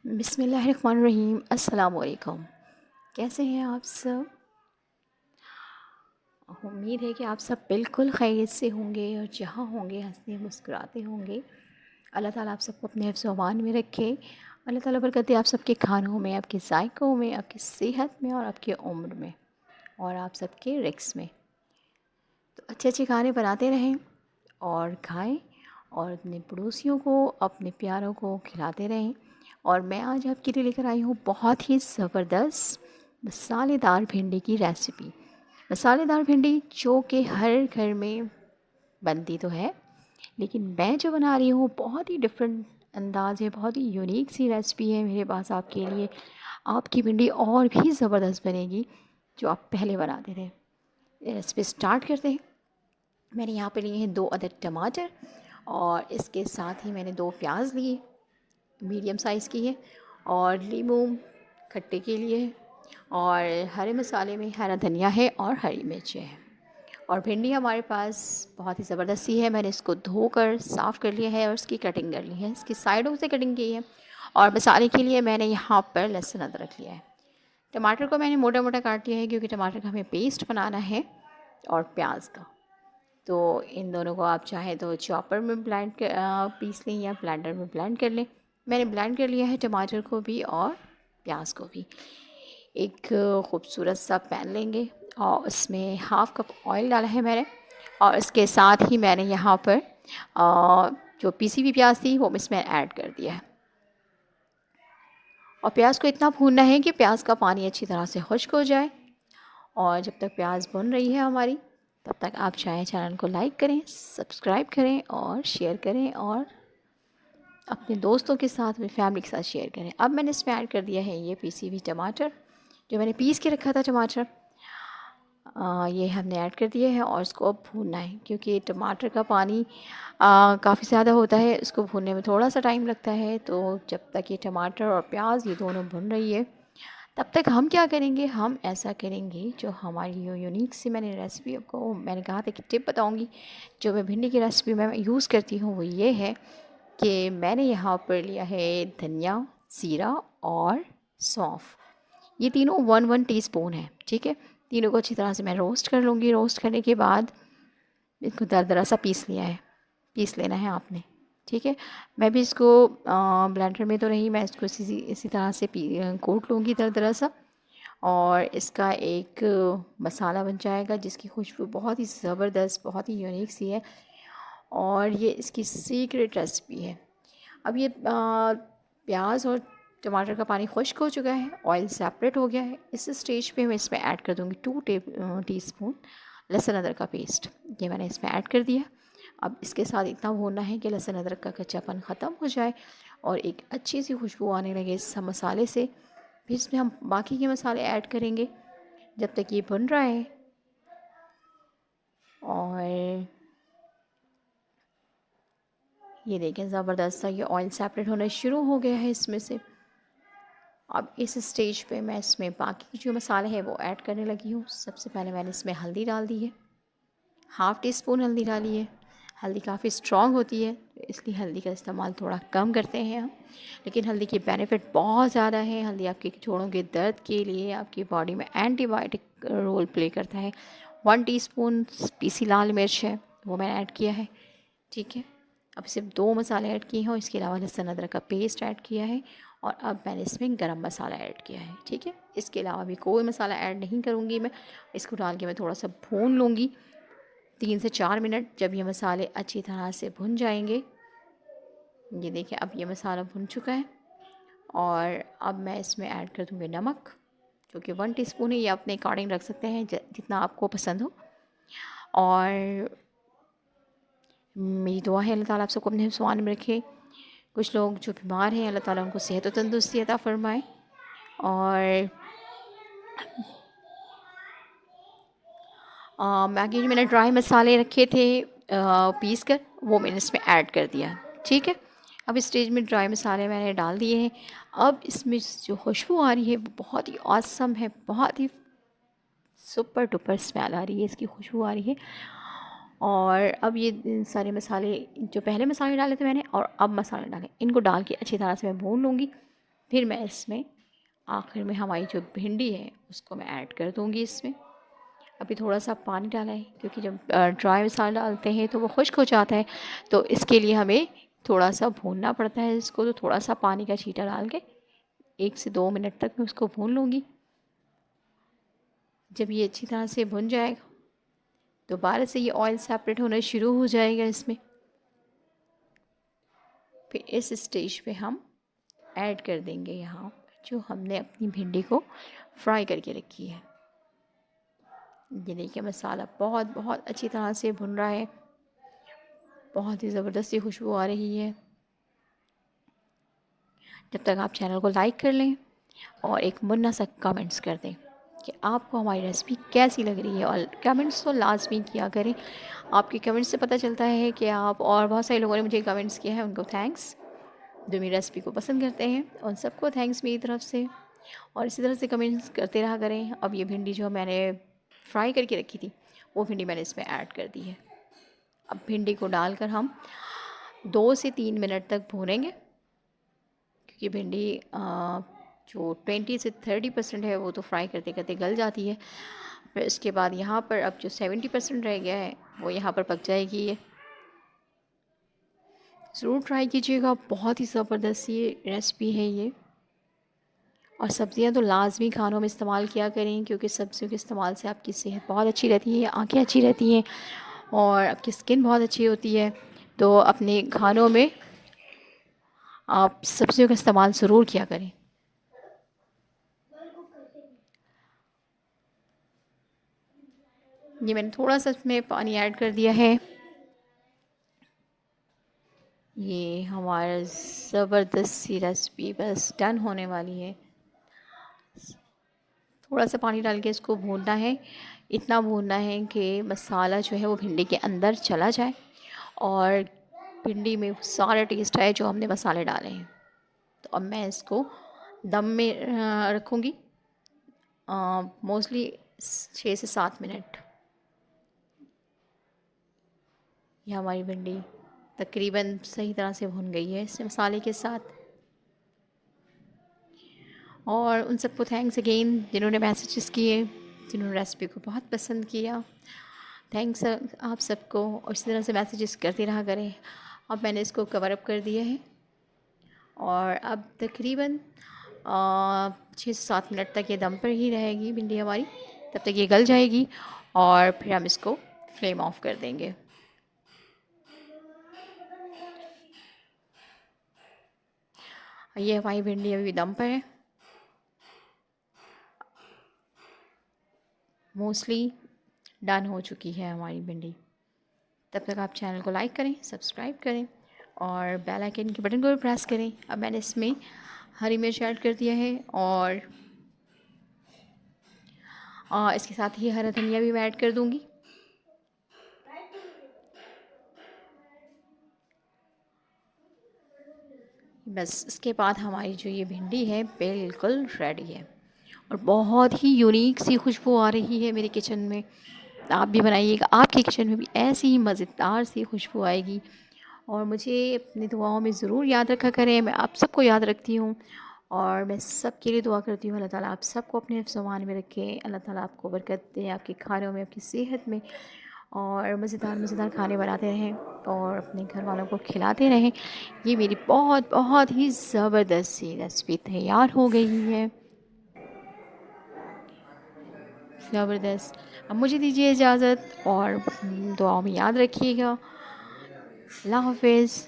बिस्मिल्लाहिर्रहमानिर्रहीम। अस्सलाम वालेकुम। कैसे हैं आप सब? उम्मीद है कि आप सब बिल्कुल खैरियत से होंगे और जहाँ होंगे हंसते मुस्कुराते होंगे। अल्लाह ताला आप सबको अपने हिफ्ज़ व अमान में रखे। अल्लाह ताला बरकत दे आप सबके खानों में, आपके ज़ायक़ों में, आपकी सेहत में और आपकी उम्र में और आप सबके रिस्क में। तो अच्छे अच्छे खाने बनाते रहें और खाएं और अपने पड़ोसियों को, अपने प्यारों को खिलाते रहें। और मैं आज आपके लिए लेकर आई हूँ बहुत ही ज़बरदस्त मसालेदार भिंडी की रेसिपी। मसालेदार भिंडी जो कि हर घर में बनती तो है, लेकिन मैं जो बना रही हूँ बहुत ही डिफरेंट अंदाज़ है, बहुत ही यूनिक सी रेसिपी है मेरे पास आपके लिए। आपकी भिंडी और भी ज़बरदस्त बनेगी जो आप पहले बनाते थे। रेसिपी स्टार्ट करते हैं। मैंने यहाँ पे लिए हैं 2 अदद टमाटर और इसके साथ ही मैंने 2 प्याज लिए, मीडियम साइज़ की है, और नींबू खट्टे के लिए है, और हरे मसाले में हरा धनिया है और हरी मिर्च है। और भिंडी हमारे पास बहुत ही ज़बरदस्त सी है। मैंने इसको धोकर साफ़ कर लिया है और इसकी कटिंग कर ली है, इसकी साइडों से कटिंग की है। और मसाले के लिए मैंने यहाँ पर लहसुन अदरक लिया है। टमाटर को मैंने मोटा मोटा काट लिया है क्योंकि टमाटर का हमें पेस्ट बनाना है, और प्याज का। तो इन दोनों को आप चाहें तो चॉपर में पीस लें या ब्लेंडर में ब्लेंड कर लें। मैंने ब्लेंड कर लिया है टमाटर को भी और प्याज को भी। एक ख़ूबसूरत सा पैन लेंगे और उसमें हाफ़ कप ऑयल डाला है मैंने, और इसके साथ ही मैंने यहाँ पर जो पीसी हुई प्याज थी वो इसमें ऐड कर दिया है। और प्याज को इतना भूनना है कि प्याज का पानी अच्छी तरह से खुश्क हो जाए। और जब तक प्याज भुन रही है हमारी, तब तक आप चाहें चैनल को लाइक करें, सब्सक्राइब करें और शेयर करें, और अपने दोस्तों के साथ, अपनी फैमिली के साथ शेयर करें। अब मैंने इसमें ऐड कर दिया है ये पीसी हुई टमाटर, जो मैंने पीस के रखा था टमाटर। ये हमने ऐड कर दिया है और इसको अब भूनना है क्योंकि टमाटर का पानी काफ़ी ज़्यादा होता है, इसको भूनने में थोड़ा सा टाइम लगता है। तो जब तक ये टमाटर और प्याज ये दोनों भुन रही है, तब तक हम क्या करेंगे, हम ऐसा करेंगे जो हमारी यूनिक सी मैंने रेसिपी आपको मैंने कहा था कि टिप बताऊंगी। जो मैं भिंडी की रेसिपी में यूज़ करती हूँ वो ये है कि मैंने यहाँ पर लिया है धनिया, ज़ीरा और सौंफ। ये तीनों 1-1 टीस्पून है, ठीक है। तीनों को अच्छी तरह से मैं रोस्ट कर लूँगी। रोस्ट करने के बाद इसको दरदरा सा पीस लेना है आपने, ठीक है। मैं भी इसको ब्लेंडर में तो नहीं, मैं इसको इसी तरह से कूट लूँगी दरदरा सा, और इसका एक मसाला बन जाएगा जिसकी खुशबू बहुत ही ज़बरदस्त, बहुत ही यूनिक सी है, और ये इसकी सीक्रेट रेसिपी है। अब ये प्याज और टमाटर का पानी खुश्क हो चुका है, ऑयल सेपरेट हो गया है। इस स्टेज पे मैं इसमें ऐड कर दूँगी 2 टीस्पून लहसुन अदरक का पेस्ट। ये मैंने इसमें ऐड कर दिया। अब इसके साथ इतना भूनना है कि लहसुन अदरक का कच्चापन ख़त्म हो जाए और एक अच्छी सी खुशबू आने लगे इस मसाले से। फिर इसमें हम बाकी के मसाले ऐड करेंगे जब तक ये भुन रहा है। और ये देखें ज़बरदस्त सा ये ऑयल सेपरेट होना शुरू हो गया है इसमें से। अब इस स्टेज पे मैं इसमें बाकी जो मसाले हैं वो ऐड करने लगी हूँ। सबसे पहले मैंने इसमें हल्दी डाल दी है, हाफ़ टी स्पून हल्दी डाली है। हल्दी काफ़ी स्ट्रॉन्ग होती है, इसलिए हल्दी का इस्तेमाल थोड़ा कम करते हैं हम, लेकिन हल्दी के बेनिफिट बहुत ज़्यादा है। हल्दी आपके जोड़ों के दर्द के लिए, आपकी बॉडी में एंटीबायोटिक रोल प्ले करता है। 1 टीस्पून पीसी लाल मिर्च है, वो मैंने ऐड किया है, ठीक है। अब सिर्फ 2 मसाले ऐड किए हैं और इसके अलावा लहसुन अदरक का पेस्ट ऐड किया है, और अब मैंने इसमें गरम मसाला ऐड किया है, ठीक है। इसके अलावा भी कोई मसाला ऐड नहीं करूँगी मैं। इसको डाल के मैं थोड़ा सा भून लूँगी 3 से 4 मिनट। जब ये मसाले अच्छी तरह से भुन जाएंगे, ये देखिए अब ये मसाला भुन चुका है, और अब मैं इसमें ऐड कर दूँगी नमक, जो कि 1 टीस्पून है। ये अपने अकॉर्डिंग रख सकते हैं जितना आपको पसंद हो। और मेरी दुआ है अल्लाह ताला आप सबको अपने हिफ्ज़ में रखे। कुछ लोग जो बीमार हैं, अल्लाह ताला उनको सेहत और तंदुरुस्ती अता फ़रमाए। और बाकी जो मैंने ड्राई मसाले रखे थे पीस कर, वो मैंने इसमें ऐड कर दिया, ठीक है। अब इस स्टेज में ड्राई मसाले मैंने डाल दिए हैं। अब इसमें जो खुशबू आ रही है वो बहुत ही ऑसम है, बहुत ही सुपर डुपर स्मेल आ रही है, इसकी खुशबू आ रही है। और अब ये सारे मसाले, जो पहले मसाले डाले थे मैंने और अब मसाले डाले, इनको डाल के अच्छी तरह से मैं भून लूँगी फिर मैं इसमें आखिर में हमारी जो भिंडी है उसको मैं ऐड कर दूँगी इसमें। अभी थोड़ा सा पानी डाला है क्योंकि जब ड्राई मसाला डालते हैं तो वो खुश्क हो जाता है, तो इसके लिए हमें थोड़ा सा भूनना पड़ता है इसको। तो थोड़ा सा पानी का छींटा डाल के 1 से 2 मिनट तक मैं उसको भून लूँगी। जब ये अच्छी तरह से भुन जाएगा, दोबारा से ये ऑयल सेपरेट होना शुरू हो जाएगा इसमें। फिर इस स्टेज पे हम ऐड कर देंगे यहाँ जो हमने अपनी भिंडी को फ्राई करके रखी है। ये देखिए मसाला बहुत बहुत अच्छी तरह से भुन रहा है, बहुत ही ज़बरदस्त सी खुशबू आ रही है। जब तक आप चैनल को लाइक कर लें और एक मुन्ना सा कमेंट्स कर दें कि आपको हमारी रेसिपी कैसी लग रही है, और कमेंट्स तो लाजमी किया करें। आपके कमेंट्स से पता चलता है कि आप, और बहुत सारे लोगों ने मुझे कमेंट्स किया है, उनको थैंक्स। जो मेरी रेसिपी को पसंद करते हैं उन सबको थैंक्स मेरी तरफ से, और इसी तरह से कमेंट्स करते रहा करें। अब ये भिंडी जो मैंने फ्राई करके रखी थी वो भिंडी मैंने इसमें ऐड कर दी है। अब भिंडी को डालकर हम 2 से 3 मिनट तक भूनेंगे, क्योंकि भिंडी जो 20 से 30% है वो तो फ्राई करते करते गल जाती है। फिर इसके बाद यहाँ पर अब जो 70% रह गया है वो यहाँ पर पक जाएगी। ये ज़रूर ट्राई कीजिएगा, बहुत ही ज़बरदस्त ये रेसिपी है ये। और सब्ज़ियाँ तो लाजमी खानों में इस्तेमाल किया करें, क्योंकि सब्ज़ियों के इस्तेमाल से आपकी सेहत बहुत अच्छी रहती है, आँखें अच्छी रहती हैं और आपकी स्किन बहुत अच्छी होती है। तो अपने खानों में आप सब्ज़ियों का इस्तेमाल ज़रूर किया करें। ये मैंने थोड़ा सा इसमें पानी ऐड कर दिया है। ये हमारा ज़बरदस्त सी रेसिपी बस डन होने वाली है। थोड़ा सा पानी डाल के इसको भूनना है, इतना भूनना है कि मसाला जो है वो भिंडी के अंदर चला जाए और भिंडी में सारा टेस्ट आए जो हमने मसाले डाले हैं। तो अब मैं इसको दम में रखूँगी मोस्टली 6 से 7 मिनट। ये हमारी भिंडी तकरीबन सही तरह से भुन गई है इस मसाले के साथ। और उन सबको थैंक्स अगेन जिन्होंने मैसेजेस किए, जिन्होंने रेसिपी को बहुत पसंद किया। थैंक्स आप सबको, और इसी तरह से मैसेजेस करते रहा करें। अब मैंने इसको कवर अप कर दिया है और अब तकरीबन 6 से 7 मिनट तक ये दम पर ही रहेगी भिंडी हमारी। तब तक ये गल जाएगी और फिर हम इसको फ्लेम ऑफ कर देंगे। ये हमारी भिंडी अभी दम पर है, मोस्टली डन हो चुकी है हमारी भिंडी। तब तक आप चैनल को लाइक करें, सब्सक्राइब करें और बेल आइकन के बटन को भी प्रेस करें। अब मैंने इसमें हरी मिर्च ऐड कर दिया है और इसके साथ ही हरा धनिया भी मैं ऐड कर दूंगी। बस इसके बाद हमारी जो ये भिंडी है बिल्कुल रेडी है और बहुत ही यूनिक सी खुशबू आ रही है मेरे किचन में। आप भी बनाइएगा, आपके किचन में भी ऐसी ही मज़ेदार सी खुशबू आएगी। और मुझे अपनी दुआओं में ज़रूर याद रखा करें, मैं आप सबको याद रखती हूँ और मैं सब के लिए दुआ करती हूँ। अल्लाह ताला आप सबको अपने हिफ्ज़-ओ-अमान में रखे, अल्लाह ताला आपको बरकत दे आपके खानों में, आपकी सेहत में, और मज़ेदार मज़ेदार खाने बनाते रहें और अपने घर वालों को खिलाते रहें। ये मेरी बहुत बहुत ही ज़बरदस्त सी रेसिपी तैयार हो गई है, ज़बरदस्त। अब मुझे दीजिए इजाज़त और दुआओं में याद रखिएगा। अल्लाह हाफ़िज़।